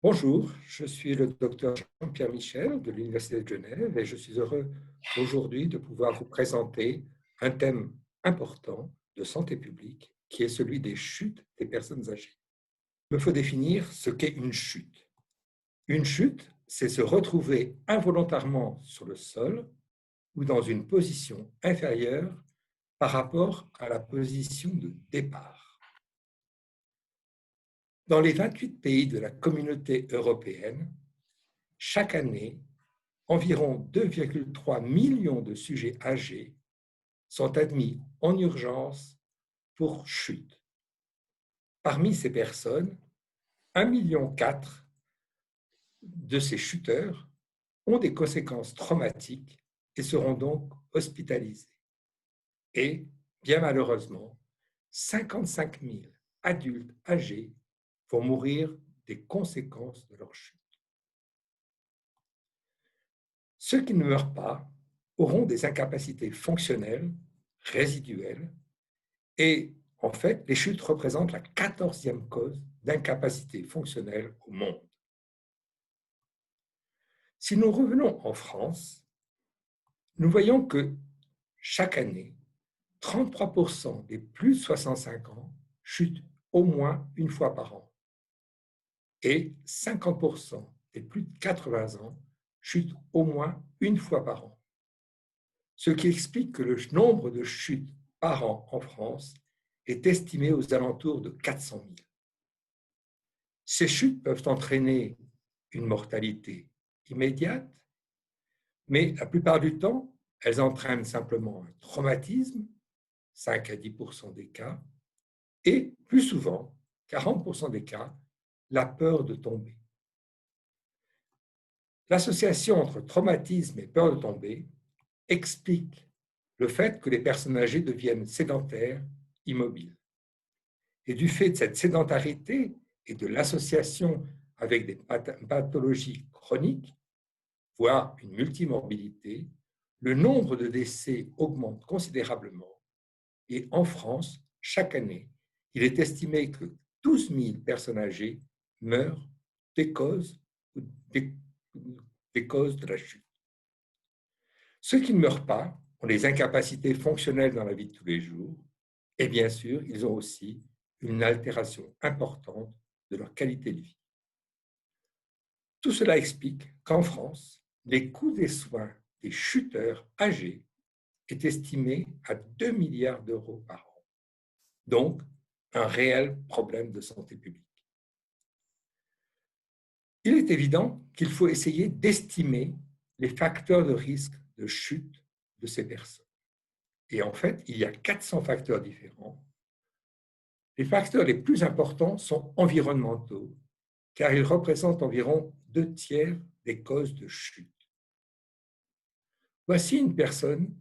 Bonjour, je suis le docteur Jean-Pierre Michel de l'Université de Genève et je suis heureux aujourd'hui de pouvoir vous présenter un thème important de santé publique qui est celui des chutes des personnes âgées. Il me faut définir ce qu'est une chute. Une chute, c'est se retrouver involontairement sur le sol ou dans une position inférieure par rapport à la position de départ. Dans les 28 pays de la communauté européenne, chaque année, environ 2,3 millions de sujets âgés sont admis en urgence pour chute. Parmi ces personnes, 1,4 million de ces chuteurs ont des conséquences traumatiques et seront donc hospitalisés. Et, bien malheureusement, 55 000 adultes âgés vont mourir des conséquences de leur chute. Ceux qui ne meurent pas auront des incapacités fonctionnelles résiduelles et en fait, les chutes représentent la 14e cause d'incapacité fonctionnelle au monde. Si nous revenons en France, nous voyons que chaque année, 33% des plus de 65 ans chutent au moins une fois par an et 50% des plus de 80 ans chutent au moins une fois par an. Ce qui explique que le nombre de chutes par an en France est estimé aux alentours de 400 000. Ces chutes peuvent entraîner une mortalité immédiate, mais la plupart du temps, elles entraînent simplement un traumatisme, 5 à 10% des cas, et plus souvent, 40% des cas, la peur de tomber. L'association entre traumatisme et peur de tomber explique le fait que les personnes âgées deviennent sédentaires, immobiles. Et du fait de cette sédentarité et de l'association avec des pathologies chroniques, voire une multimorbidité, le nombre de décès augmente considérablement. Et en France, chaque année, il est estimé que 12 000 personnes âgées meurent des causes de la chute. Ceux qui ne meurent pas ont des incapacités fonctionnelles dans la vie de tous les jours et bien sûr, ils ont aussi une altération importante de leur qualité de vie. Tout cela explique qu'en France, les coûts des soins des chuteurs âgés est estimé à 2 milliards d'euros par an. Donc, un réel problème de santé publique. Il est évident qu'il faut essayer d'estimer les facteurs de risque de chute de ces personnes. Et en fait, il y a 400 facteurs différents. Les facteurs les plus importants sont environnementaux, car ils représentent environ 2/3 des causes de chute. Voici une personne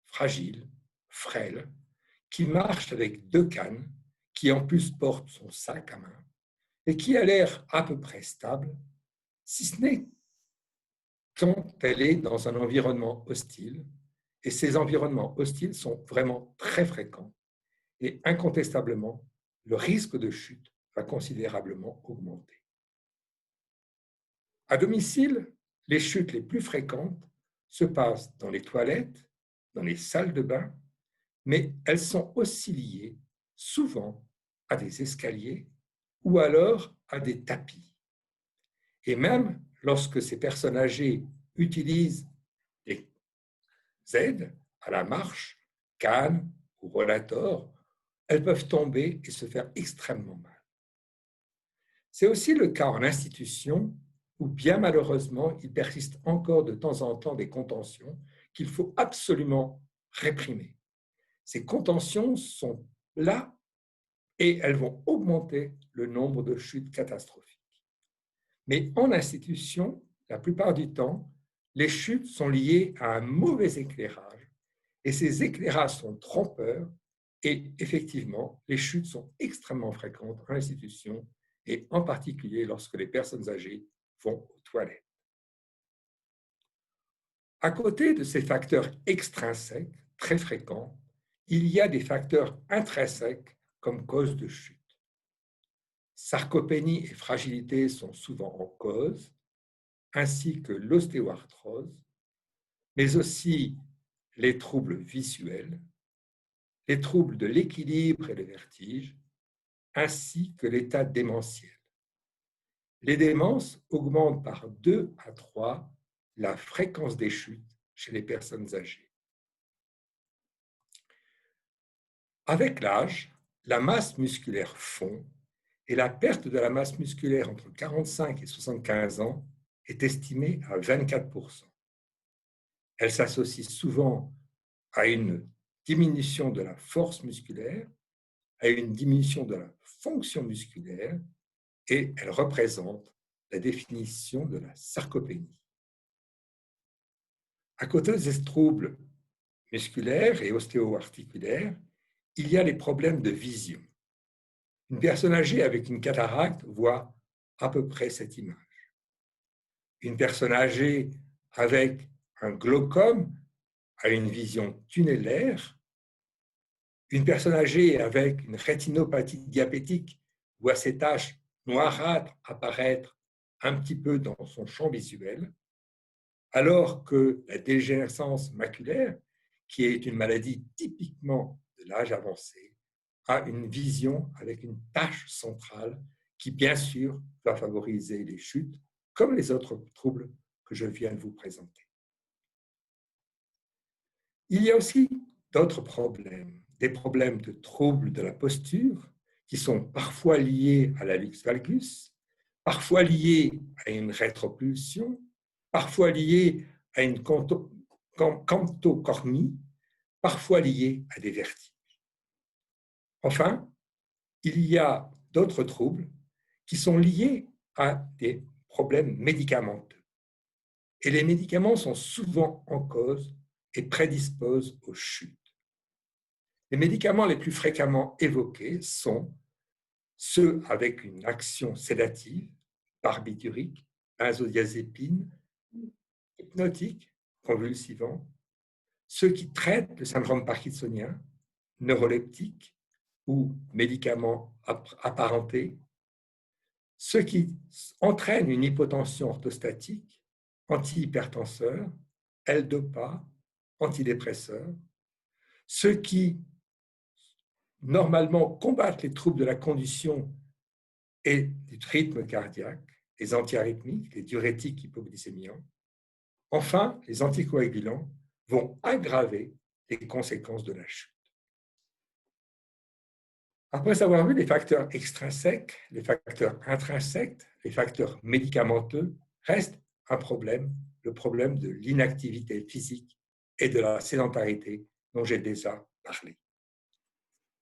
fragile, frêle, qui marche avec 2 cannes, qui en plus porte son sac à main et qui a l'air à peu près stable, si ce n'est quand elle est dans un environnement hostile. Et ces environnements hostiles sont vraiment très fréquents et incontestablement, le risque de chute va considérablement augmenter. À domicile, les chutes les plus fréquentes se passent dans les toilettes, dans les salles de bain, mais elles sont aussi liées souvent à des escaliers ou alors à des tapis. Et même lorsque ces personnes âgées utilisent des aides à la marche, canne ou rollator, elles peuvent tomber et se faire extrêmement mal. C'est aussi le cas en institution où, bien malheureusement, il persiste encore de temps en temps des contentions qu'il faut absolument réprimer. Ces contentions sont là et elles vont augmenter le nombre de chutes catastrophiques. Mais en institution, la plupart du temps, les chutes sont liées à un mauvais éclairage et ces éclairages sont trompeurs et effectivement, les chutes sont extrêmement fréquentes en institution et en particulier lorsque les personnes âgées vont aux toilettes. À côté de ces facteurs extrinsèques très fréquents, il y a des facteurs intrinsèques comme cause de chute. sarcopénie et fragilité sont souvent en cause, ainsi que l'ostéoarthrose, mais aussi les troubles visuels, les troubles de l'équilibre et le vertige, ainsi que l'état démentiel. Les démences augmentent par 2 à 3 la fréquence des chutes chez les personnes âgées. Avec l'âge, la masse musculaire fond et la perte de la masse musculaire entre 45 et 75 ans est estimée à 24%. Elle s'associe souvent à une diminution de la force musculaire, à une diminution de la fonction musculaire et elle représente la définition de la sarcopénie. À côté de ces troubles musculaires et ostéo-articulaires, il y a les problèmes de vision. Une personne âgée avec une cataracte voit à peu près cette image. Une personne âgée avec un glaucome a une vision tunnellaire. Une personne âgée avec une rétinopathie diabétique voit ces taches noirâtres apparaître un petit peu dans son champ visuel, alors que la dégénérescence maculaire, qui est une maladie typiquement de l'âge avancé, a une vision avec une tache centrale qui, bien sûr, va favoriser les chutes, comme les autres troubles que je viens de vous présenter. Il y a aussi d'autres problèmes, des problèmes de troubles de la posture qui sont parfois liés à la lux valgus, parfois liés à une rétropulsion, parfois liés à une cantocormie, parfois liés à des vertiges. Enfin, il y a d'autres troubles qui sont liés à des problèmes médicamenteux. Et les médicaments sont souvent en cause et prédisposent aux chutes. Les médicaments les plus fréquemment évoqués sont ceux avec une action sédative, barbiturique, benzodiazépine, hypnotique, convulsivant, ceux qui traitent le syndrome parkinsonien, neuroleptiques ou médicaments apparentés, ceux qui entraînent une hypotension orthostatique, antihypertenseurs, L-DOPA, antidépresseurs, ceux qui normalement combattent les troubles de la condition et du rythme cardiaque, les antiarythmiques, les diurétiques hypoglycémiants. Enfin, les anticoagulants vont aggraver les conséquences de la chute. Après avoir vu les facteurs extrinsèques, les facteurs intrinsèques, les facteurs médicamenteux, reste un problème, le problème de l'inactivité physique et de la sédentarité dont j'ai déjà parlé.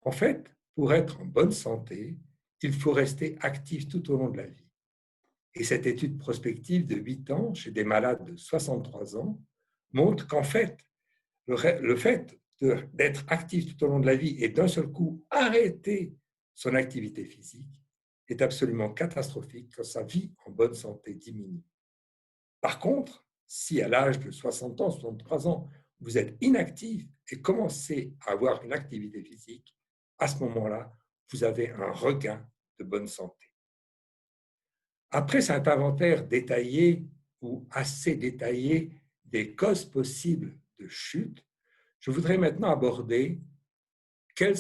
En fait, pour être en bonne santé, il faut rester actif tout au long de la vie. Et cette étude prospective de 8 ans chez des malades de 63 ans montre qu'en fait, le fait d'être actif tout au long de la vie et d'un seul coup arrêter son activité physique est absolument catastrophique quand sa vie en bonne santé diminue. Par contre, si à l'âge de 60 ans, 63 ans, vous êtes inactif et commencez à avoir une activité physique, à ce moment-là, vous avez un regain de bonne santé. Après cet inventaire détaillé ou assez détaillé des causes possibles de chute, je voudrais maintenant aborder quelle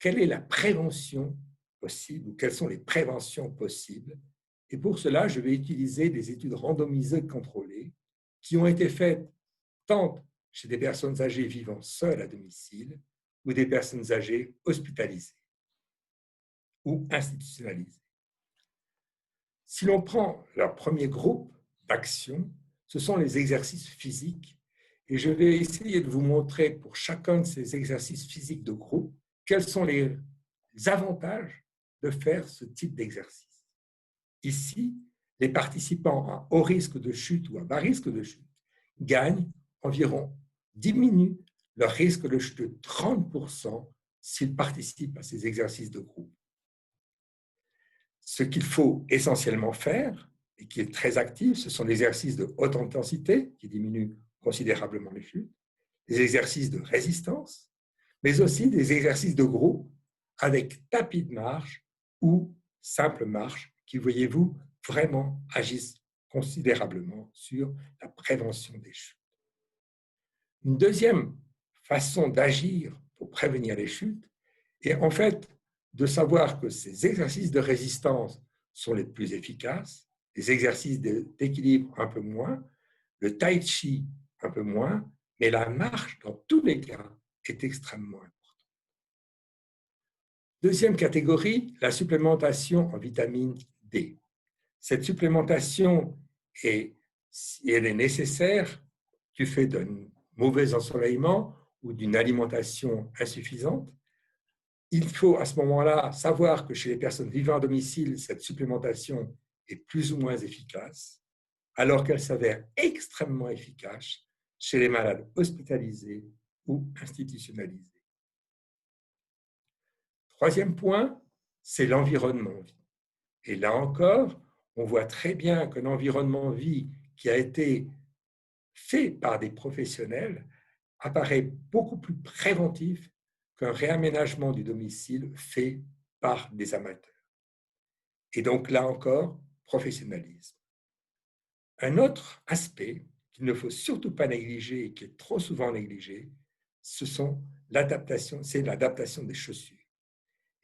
est la prévention possible ou quelles sont les préventions possibles. Et pour cela, je vais utiliser des études randomisées contrôlées qui ont été faites tant chez des personnes âgées vivant seules à domicile ou des personnes âgées hospitalisées ou institutionnalisées. Si l'on prend leur premier groupe d'action, ce sont les exercices physiques. Et je vais essayer de vous montrer pour chacun de ces exercices physiques de groupe quels sont les avantages de faire ce type d'exercice. Ici, les participants à haut risque de chute ou à bas risque de chute gagnent diminuent leur risque de chute de 30% s'ils participent à ces exercices de groupe. Ce qu'il faut essentiellement faire, et qui est très actif, ce sont des exercices de haute intensité qui diminuent considérablement les chutes, des exercices de résistance, mais aussi des exercices de groupe avec tapis de marche ou simples marches qui, voyez-vous, vraiment agissent considérablement sur la prévention des chutes. Une deuxième façon d'agir pour prévenir les chutes est en fait de savoir que ces exercices de résistance sont les plus efficaces, les exercices d'équilibre un peu moins, le tai chi un peu moins, mais la marche, dans tous les cas, est extrêmement importante. Deuxième catégorie, la supplémentation en vitamine D. Cette supplémentation si elle est nécessaire du fait d'un mauvais ensoleillement ou d'une alimentation insuffisante. Il faut à ce moment-là savoir que chez les personnes vivant à domicile, cette supplémentation est plus ou moins efficace, alors qu'elle s'avère extrêmement efficace chez les malades hospitalisés ou institutionnalisés. Troisième point, c'est l'environnement vie. Et là encore, on voit très bien qu'un environnement vie qui a été fait par des professionnels apparaît beaucoup plus préventif qu'un réaménagement du domicile fait par des amateurs. Et donc là encore, professionnalisme. Un autre aspect qu'il ne faut surtout pas négliger et qui est trop souvent négligé, c'est l'adaptation des chaussures.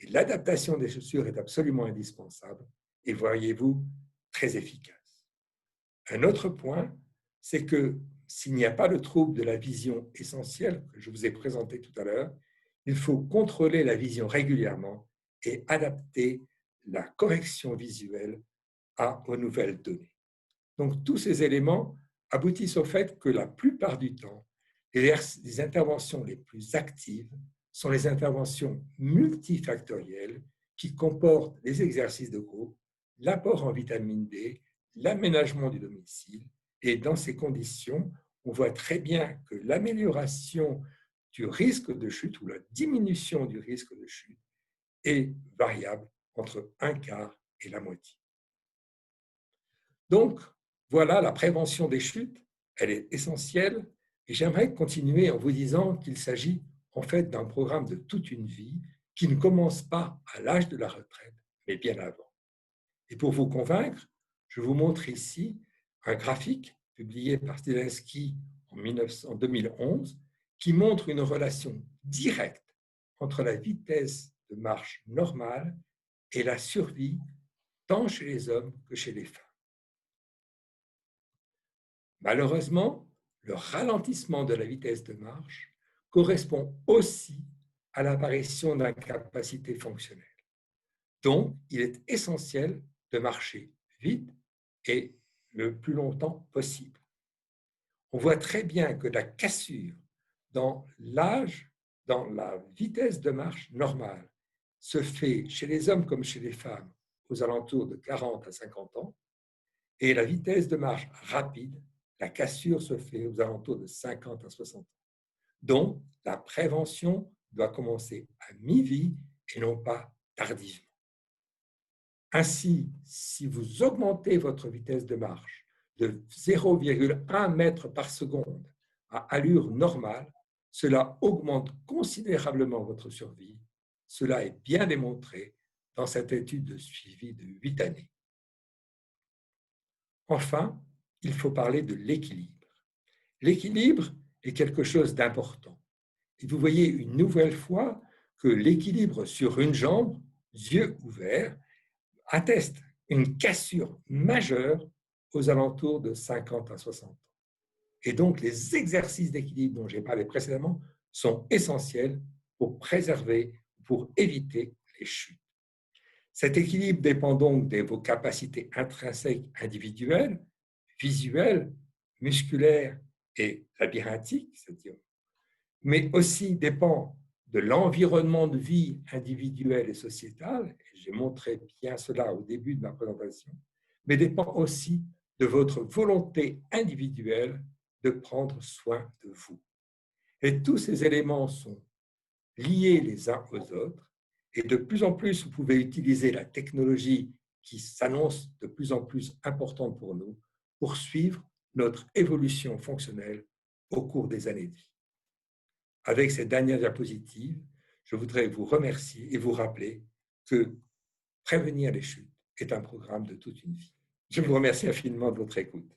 Et l'adaptation des chaussures est absolument indispensable et, voyez-vous, très efficace. Un autre point, c'est que s'il n'y a pas de trouble de la vision essentielle que je vous ai présenté tout à l'heure, il faut contrôler la vision régulièrement et adapter la correction visuelle aux nouvelles données. Donc, tous ces éléments aboutissent au fait que la plupart du temps, les interventions les plus actives sont les interventions multifactorielles qui comportent les exercices de groupe, l'apport en vitamine D, l'aménagement du domicile. Et dans ces conditions, on voit très bien que l'amélioration du risque de chute ou la diminution du risque de chute est variable entre un quart et la moitié. Donc, voilà, la prévention des chutes, elle est essentielle. Et j'aimerais continuer en vous disant qu'il s'agit en fait d'un programme de toute une vie qui ne commence pas à l'âge de la retraite, mais bien avant. Et pour vous convaincre, je vous montre ici un graphique publié par Stilinski en 2011 qui montre une relation directe entre la vitesse de marche normale et la survie tant chez les hommes que chez les femmes. Malheureusement, le ralentissement de la vitesse de marche correspond aussi à l'apparition d'incapacités fonctionnelles. Donc, il est essentiel de marcher vite et le plus longtemps possible. On voit très bien que la cassure dans l'âge, dans la vitesse de marche normale, se fait chez les hommes comme chez les femmes aux alentours de 40 à 50 ans, et la vitesse de marche rapide, la cassure se fait aux alentours de 50 à 60 ans. Donc, la prévention doit commencer à mi-vie et non pas tardivement. Ainsi, si vous augmentez votre vitesse de marche de 0,1 mètre par seconde à allure normale, cela augmente considérablement votre survie. Cela est bien démontré dans cette étude de suivi de 8 années. Enfin, il faut parler de l'équilibre. L'équilibre est quelque chose d'important. Et vous voyez une nouvelle fois que l'équilibre sur une jambe, yeux ouverts, atteste une cassure majeure aux alentours de 50 à 60 ans. Et donc, les exercices d'équilibre dont j'ai parlé précédemment sont essentiels pour préserver, pour éviter les chutes. Cet équilibre dépend donc de vos capacités intrinsèques individuelles, visuelles, musculaires et labyrinthiques, c'est-à-dire, mais aussi dépend de l'environnement de vie individuel et sociétal, et j'ai montré bien cela au début de ma présentation, mais dépend aussi de votre volonté individuelle de prendre soin de vous. Et tous ces éléments sont liés les uns aux autres, et de plus en plus, vous pouvez utiliser la technologie qui s'annonce de plus en plus importante pour nous pour suivre notre évolution fonctionnelle au cours des années de vie. Avec cette dernière diapositive, je voudrais vous remercier et vous rappeler que prévenir les chutes est un programme de toute une vie. Je vous remercie infiniment de votre écoute.